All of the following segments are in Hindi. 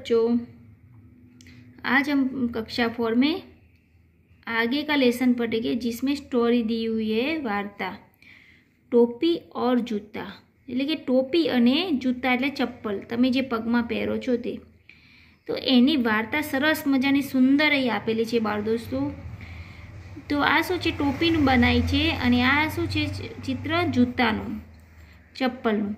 बच्चों, आज हम कक्षा 4 में आगे का लेसन पढ़ेंगे जिसमें स्टोरी दी हुई है वार्ता टोपी और जूता। એટલે કે ટોપી અને જૂતા એટલે ચપ્પલ તમે જે પગમાં પહેરો છો તે। તો એની વાર્તા સરસ મજાની સુંદર આપેલી છે બાળ દોસ્તો। તો આ શું છે, ટોપીનું બનાવી છે અને આ શું છે, ચિત્ર જૂતાનું ચપ્પલનું।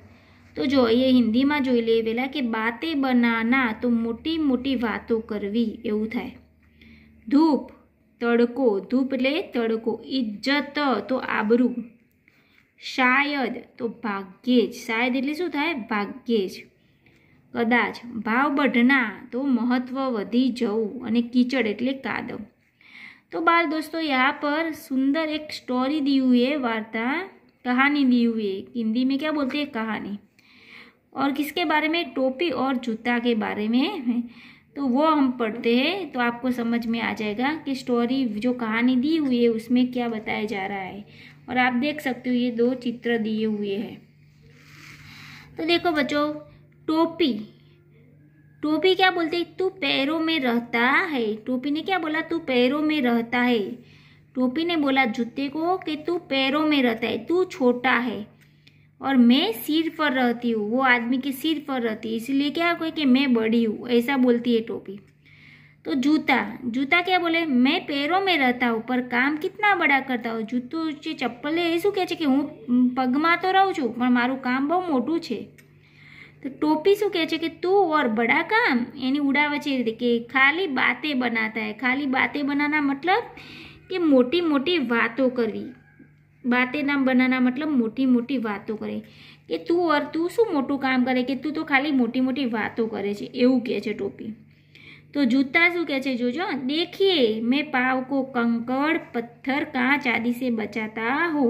तो जो ये हिंदी में जोई लेवेला कि बातें बनाना तो मोटी मोटी बातों करवी एवं थाय। धूप तड़को, धूप एटले तड़को। इज्जत तो आबरू। शायद तो भाग्येज, शायद एटले शुं थाय भाग्येज। कदाच भाव बढ़ना तो महत्व वधी जवुं अने कीचड़ एटले कादव। तो बाल दोस्तों यहाँ पर सुंदर एक स्टोरी दी हुई है, वार्ता कहानी दी हुई है। हिंदी में क्या बोलते हैं, कहानी। और किसके बारे में, टोपी और जूता के बारे में है। तो वो हम पढ़ते हैं तो आपको समझ में आ जाएगा कि स्टोरी जो कहानी दी हुई है उसमें क्या बताया जा रहा है। और आप देख सकते हो ये दो चित्र दिए हुए हैं। तो देखो बच्चों, टोपी, टोपी क्या बोलते हैं, तू पैरों में रहता है। टोपी ने क्या बोला, तू पैरों में रहता है। टोपी ने बोला जूते को कि तू पैरों में रहता है, तू छोटा है और मैं सिर पर रहती हूँ। वो आदमी के सिर पर रहती है, इसलिए क्या कोई कि मैं बड़ी हूँ, ऐसा बोलती है टोपी। तो जूता, जूता क्या बोले, मैं पैरों में रहता हूँ पर काम कितना बड़ा करता हूँ। जूतो जे चप्पल है शू कहे कि हूँ पगमा तो रहूँ छूँ पण मारू काम बहु मोटू छे। तो टोपी शू कहे कि तू और बड़ा काम एनी उड़ावे छे कि खाली बातें बनाता है। खाली बातें बनाना मतलब कि मोटी मोटी बातों करवी। बातें ना बनाना मतलब मोटी मोटी बातों करे कि तू और तू शू मोटू काम करे कि तू तो खाली मोटी मोटी बातों करे छे, एवं कहे छे टोपी। तो जूता शू कहे छे, जोजो देखिए मैं पाव को कंकड़ पत्थर कांच आदि से बचाता हूँ।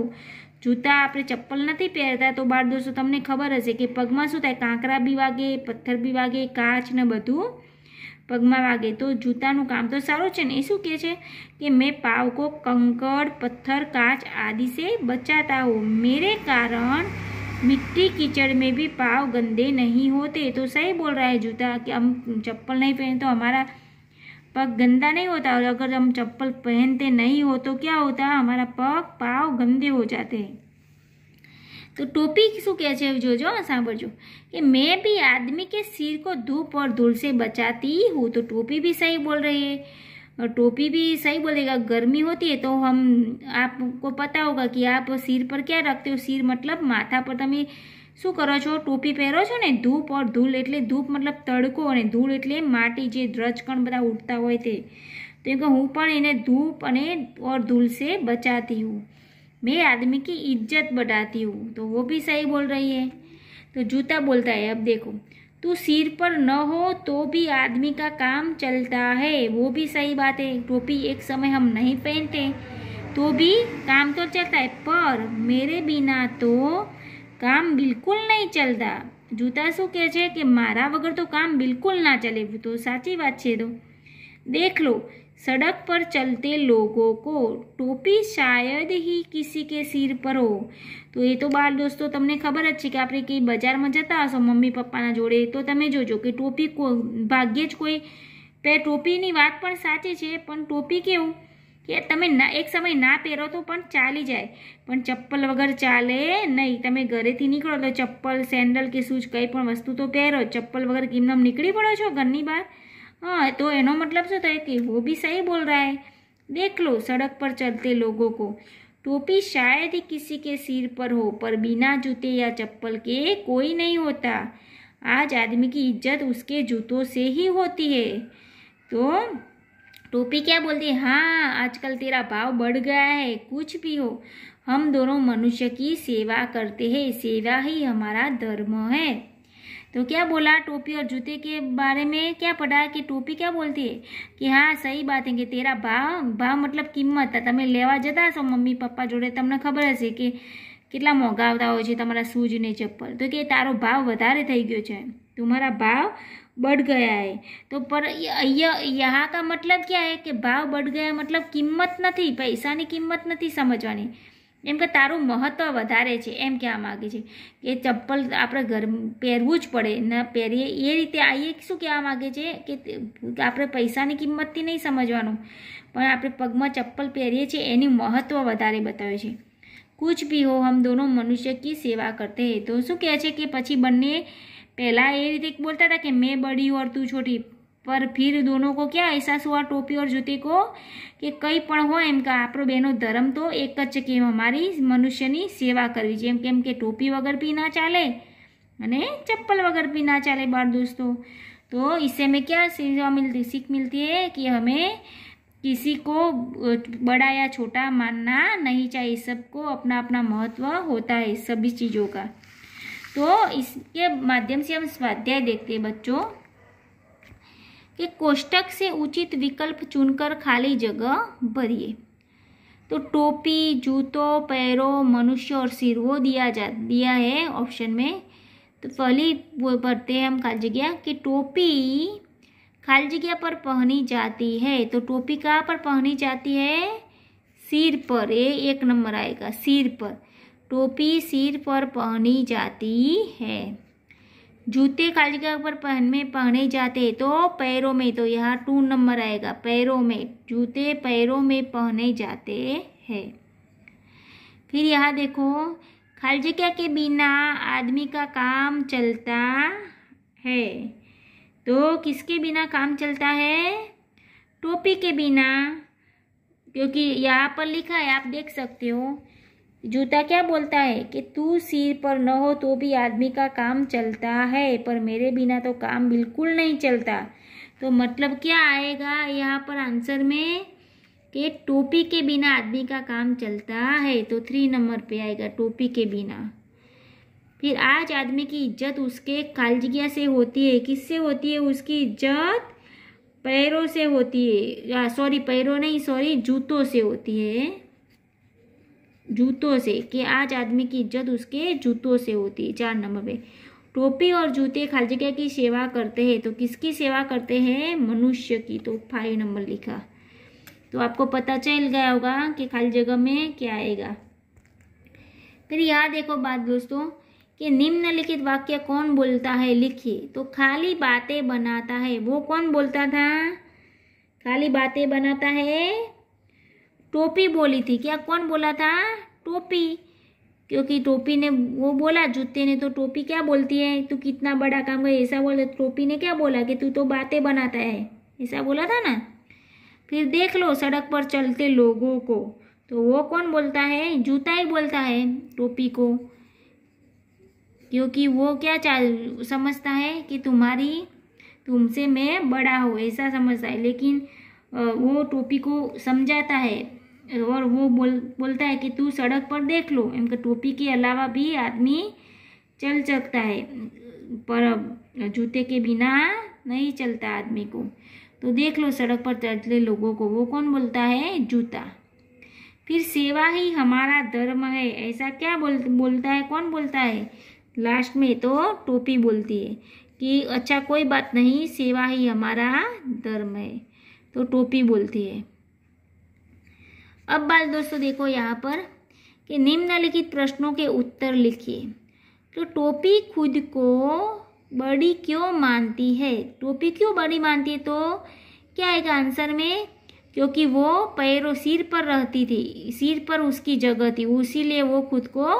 जूता आपणे चप्पल नहीं पहरता तो बाळ दोस्तों तमने खबर हशे कि पगमां शुं थाय, कांकरा भी वागे, पत्थर भी वागे, काच ने बधुं पगमां वागे। तो जूतानुं काम तो सारूं छे ने। शुं कहे छे कि मैं पाव को कंकड़ पत्थर कांच आदि से बचाता हूँ, मेरे कारण मिट्टी कीचड़ में भी पाव गंदे नहीं होते। तो सही बोल रहा है जूता कि हम चप्पल नहीं पहने तो हमारा पग गंदा नहीं होता, और अगर हम चप्पल पहनते नहीं हो तो क्या होता, हमारा पग पाव गंदे हो जाते हैं। तो टोपी शू कहे छे, जोजो सांभळजो कि मैं भी आदमी के सिर को धूप और धूल से बचाती हूँ। तो टोपी भी सही बोल रही है, और टोपी भी सही बोलेगा। गर्मी होती है तो हम, आपको पता होगा कि आप सिर पर क्या रखते हो, सिर मतलब माथा पर तमे शू करो छो, टोपी पहरो छो ने। धूप और धूल एटले धूप मतलब तड़को अने धूल एटले माटी, जे रजकण बधा उड़ता होय ते। तो हूँ पण एने धूप अने और धूल से बचाती हूँ, मैं आदमी की इज्जत बढ़ाती हूँ। तो वो भी सही बोल रही है। तो जूता बोलता है, अब देखो, तू सिर पर न हो तो भी आदमी का काम चलता है, वो भी सही बात है। टोपी एक समय हम नहीं पहनते तो भी काम तो चलता है, पर मेरे बिना तो काम बिल्कुल नहीं चलता। जूता शू कहे छे कि मारा वगर तो काम बिल्कुल ना चले। तो साची बात छे। तो देख लो सड़क पर चलते लोगों को टोपी शायद ही किसी के सिर पर हो। तो ये तो बाल दोस्तों तमने खबर ज छे कि आपणे कई बजार में जता हशो मम्मी पप्पाना जोड़े तो तमे जोजो कि टोपी को भाग्ये ज कोई पे। टोपीनी वात पण साची छे, पण टोपी केवुं कि तमे ना एक समय ना पहरो तो पण चाली जाए, पण चप्पल वगर चाले नहीं। तमे घरेथी निकळो तो चप्पल सेंडल के शूज कई पण वस्तु तो पहरो, चप्पल वगर केमनेम निकળી पड़ो छो घरनी बहार। हाँ, तो एनो मतलब शू थाय कि वो भी सही बोल रहा है। देख लो सड़क पर चलते लोगों को टोपी शायद ही किसी के सिर पर हो, पर बिना जूते या चप्पल के कोई नहीं होता। आज आदमी की इज्जत उसके जूतों से ही होती है। तो टोपी क्या बोलती है, हाँ आजकल तेरा भाव बढ़ गया है, कुछ भी हो हम दोनों मनुष्य की सेवा करते हैं, सेवा ही हमारा धर्म है। तो क्या बोला टोपी और जूते के बारे में, क्या पढ़ा कि टोपी क्या बोलती है कि हाँ सही बात है कि तेरा भाव, भाव मतलब किंमत। तमे लेवा जता हशो मम्मी पप्पा जोड़े, तमने खबर हशे कि केटला मोंघा आवता होय छे तमारा शूज ने चप्पल। तो कि तारो भाव वधारे थई गयो छे, तुम्हारा भाव बढ़ गया है। तो पर यहाँ का मतलब क्या है कि भाव बढ़ गया मतलब किंमत नहीं, पैसा की किंमत नहीं समझवानी। એમ કે તારું મહત્ત્વ વધારે છે એમ કહેવા માગે છે કે ચપ્પલ આપણે ઘર પહેરવું જ પડે ન પહેરીએ એ રીતે આ એક શું કહેવા માગે છે કે આપણે પૈસાની કિંમતથી નહીં સમજવાનું પણ આપણે પગમાં ચપ્પલ પહેરીએ છીએ એની મહત્ત્વ વધારે બતાવે છે. कुछ भी हो हम दोनों मनुष्य की सेवा करते हैं. तो શું કહે છે કે પછી બંને पहला ये रीते बोलता था कि मैं बड़ी और तू छोटी, पर फिर दोनों को क्या एहसास हुआ टोपी और जूते को कि कई पण हो एम का आपणो बेनो धर्म तो एक ज के हमारी मनुष्यनी सेवा करवी छे. केम के टोपी वगर भी ना चाले अने चप्पल वगर भी ना चाले बाल दोस्तों. तो इससे हमें क्या सीख मिलती है कि हमें किसी को बड़ा या छोटा मानना नहीं चाहिए. सबको अपना अपना महत्व होता है सभी चीज़ों का. तो इसके माध्यम से हम स्वाध्याय देखते हैं बच्चों कि कोष्टक से उचित विकल्प चुनकर खाली जगह भरिए. तो टोपी, जूतों, पैरों, मनुष्य और सिर वो दिया है ऑप्शन में. तो पहली वो पढ़ते हैं हम खाली जगह कि टोपी खाली जगह पर पहनी जाती है. तो टोपी कहाँ पर पहनी जाती है? सिर पर. ये एक नंबर आएगा, सिर पर. टोपी सिर पर पहनी जाती है. जूते खाली जगह पर पहने जाते हैं तो पैरों में. तो यहाँ 2 नंबर आएगा, पैरों में. जूते पैरों में पहने जाते हैं. फिर यहाँ देखो खाली जगह के बिना आदमी का काम चलता है. तो किसके बिना काम चलता है? टोपी के बिना, क्योंकि यहाँ पर लिखा है आप देख सकते हो. जूता क्या बोलता है कि तू सिर पर न हो तो भी आदमी का काम चलता है, पर मेरे बिना तो काम बिल्कुल नहीं चलता. तो मतलब क्या आएगा यहाँ पर आंसर में कि टोपी के बिना आदमी का काम चलता है. तो 3 नंबर पे आएगा, टोपी के बिना. फिर आज आदमी की इज्जत उसके खाली जगह से होती है. किससे होती है उसकी इज्जत? पैरों से होती है. सॉरी पैरों नहीं, सॉरी जूतों से होती है. जूतों से, कि आज आदमी की इज्जत उसके जूतों से होती है. 4 नंबर पे टोपी और जूते खाली जगह की सेवा करते हैं. तो किसकी सेवा करते हैं? मनुष्य की. तो 5 नंबर लिखा. तो आपको पता चल गया होगा कि खाली जगह में क्या आएगा. फिर यहाँ देखो बात दोस्तों कि निम्नलिखित वाक्य कौन बोलता है लिखिए. तो खाली बातें बनाता है, वो कौन बोलता था? खाली बातें बनाता है टोपी बोली थी. क्या कौन बोला था? टोपी. क्योंकि टोपी ने वो बोला, जूते ने तो टोपी क्या बोलती है तू कितना बड़ा काम कर, ऐसा बोले. टोपी ने क्या बोला कि तू तो बातें बनाता है, ऐसा बोला था ना. फिर देख लो सड़क पर चलते लोगों को. तो वो कौन बोलता है? जूता ही बोलता है टोपी को, क्योंकि वो क्या समझता है कि तुमसे मैं बड़ा हूँ, ऐसा समझता है. लेकिन वो टोपी को समझाता है और वो बोलता है कि तू सड़क पर देख लो. इनका टोपी के अलावा भी आदमी चल सकता है, पर जूते के बिना नहीं चलता आदमी को. तो देख लो सड़क पर चलते लोगों को, वो कौन बोलता है? जूता. फिर सेवा ही हमारा धर्म है, ऐसा क्या बोलता है? कौन बोलता है? लास्ट में तो टोपी बोलती है कि अच्छा कोई बात नहीं, सेवा ही हमारा धर्म है. तो टोपी बोलती है. अब बात दोस्तों देखो यहाँ पर कि निम्नलिखित प्रश्नों के उत्तर लिखिए. तो टोपी खुद को बड़ी क्यों मानती है? टोपी क्यों बड़ी मानती है? तो क्या आएगा आंसर में? क्योंकि वो पैरों सिर पर रहती थी, सिर पर उसकी जगह थी, उसीलिए वो खुद को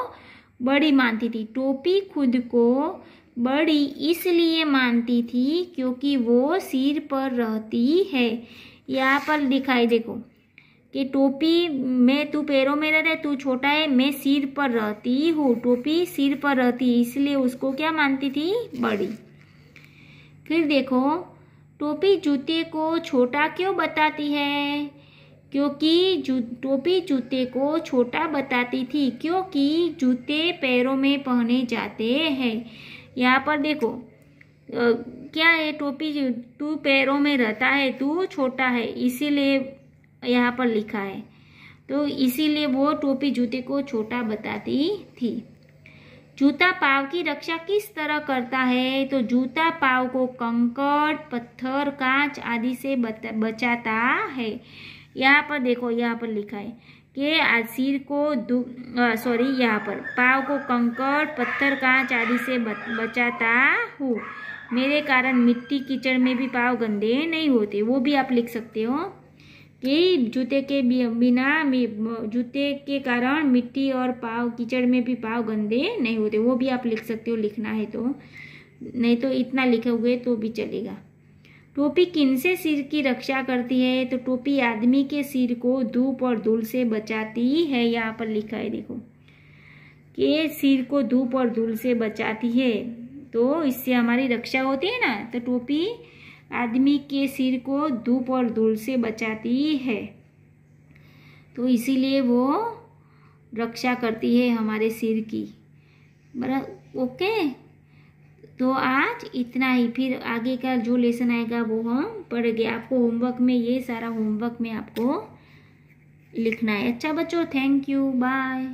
बड़ी मानती थी. टोपी खुद को बड़ी इसलिए मानती थी क्योंकि वो सिर पर रहती है. यहाँ पर दिखाई देखो कि टोपी में तू पैरों में रहता है, तू छोटा है, मैं सिर पर रहती हूँ. टोपी सिर पर रहती है इसलिए उसको क्या मानती थी? बड़ी. फिर देखो टोपी जूते को छोटा क्यों बताती है? क्योंकि टोपी जूते को छोटा बताती थी क्योंकि जूते पैरों में पहने जाते हैं. यहाँ पर देखो क्या है? टोपी तू पैरों में रहता है, तू छोटा है, इसीलिए यहाँ पर लिखा है. तो इसीलिए वो टोपी जूते को छोटा बताती थी. जूता पाँव की रक्षा किस तरह करता है? तो जूता पाँव को कंकड़, पत्थर, कांच आदि से बचाता है. यहाँ पर देखो, यहाँ पर लिखा है के सिर को यहाँ पर पाँव को कंकड़ पत्थर कांच आदि से बचाता हूँ। मेरे कारण मिट्टी कीचड़ में भी पाँव गंदे नहीं होते। वो भी आप लिख सकते हो कि जूते के बिना जूते के कारण मिट्टी और पाँव कीचड़ में भी पाँव गंदे नहीं होते। वो भी आप लिख सकते हो लिखना है तो, नहीं तो इतना लिखोगे तो भी चलेगा। टोपी किनसे सिर की रक्षा करती है? तो टोपी आदमी के सिर को धूप और धूल से बचाती है। यहाँ पर लिखा है देखो कि सिर को धूप और धूल से बचाती है, तो इससे हमारी रक्षा होती है ना। तो टोपी आदमी के सिर को धूप और धूल से बचाती है, तो इसीलिए वो रक्षा करती है हमारे सिर की। बराबर, ओके। तो आज इतना ही, फिर आगे का जो लेसन आएगा वो हम पढ़ेंगे। आपको होमवर्क में ये सारा होमवर्क में आपको लिखना है। अच्छा बच्चों, थैंक यू, बाय।